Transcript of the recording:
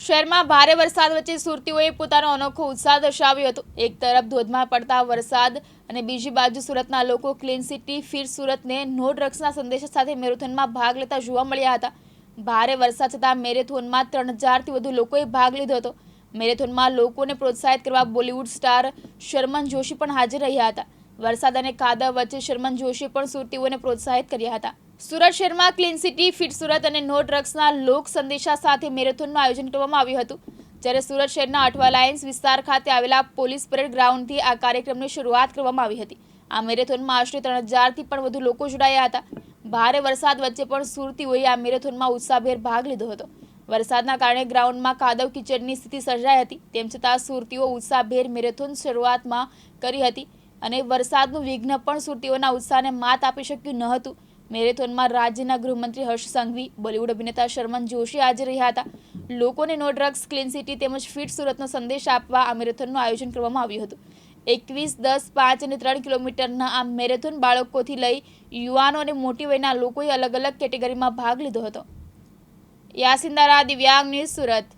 શહેરમાં ભારે વરસાદ વચ્ચે સુરતીઓએ પોતાનો અનોખો ઉત્સાહ દર્શાવ્યો હતો। એક તરફ ધોધમાર પડતા વરસાદ અને બીજી બાજુ સુરતના લોકો ક્લીન સિટી ફિટ સુરતને નો ડ્રગ્સના સંદેશા સાથે મેરેથોનમાં ભાગ લેતા જોવા મળ્યા હતા। ભારે વરસાદ છતાં મેરેથોનમાં 3000થી વધુ લોકોએ ભાગ લીધો હતો। મેરેથોનમાં લોકોને પ્રોત્સાહિત કરવા બોલિવૂડ સ્ટાર શર્મન જોશી પણ હાજર રહ્યા હતા। વરસાદ અને કાદવ વચ્ચે શર્મન જોશીએ પણ સુરતીઓને પ્રોત્સાહિત કર્યા હતા। સુરત શહેરમાં ક્લીન સિટી ફિટ સુરત અને નો ડ્રગ્સના લોક સંદેશા સાથે મેરેથોનનું આયોજન કરવામાં આવ્યું હતું। જ્યારે સુરત શહેરના અઠવા લાઇન્સ વિસ્તાર ખાતે આવેલા પોલીસ પરેડ ગ્રાઉન્ડથી આ કાર્યક્રમની શરૂઆત કરવામાં આવી હતી। આ મેરેથોનમાં આશરે 3000થી પણ વધુ લોકો જોડાયા હતા। ભારે વરસાદ વચ્ચે પણ સુરતીઓએ આ મેરેથોનમાં ઉત્સાહભેર ભાગ લીધો હતો। વરસાદના કારણે ગ્રાઉન્ડમાં કાદવ કીચડની સ્થિતિ સર્જાઈ હતી। તેમ છતાં સુરતીઓ ઉત્સાહભેર મેરેથોન શરૂઆતમાં કરી હતી અને વરસાદનું વિઘ્ન પણ સુરતીઓના ઉત્સાહને માત આપી શક્યું ન હતું। મેરેથોનમાં રાજ્યના ગૃહમંત્રી હર્ષ સંઘવી, બોલિવૂડ અભિનેતા શર્મન જોશી હાજર રહ્યા હતા। લોકોને નો ડ્રગ્સ, ક્લીન સિટી તેમજ ફિટ સુરતનો સંદેશ આપવા આ મેરેથોનનું આયોજન કરવામાં આવ્યું હતું। 21, 10, 5 અને 3 કિલોમીટરના આ મેરેથોન બાળકોથી લઈ યુવાનો અને મોટી વયના લોકોએ અલગ અલગ કેટેગરીમાં ભાગ લીધો હતો। યાસીન દારા, દિવ્યાંગ ન્યૂઝ, સુરત।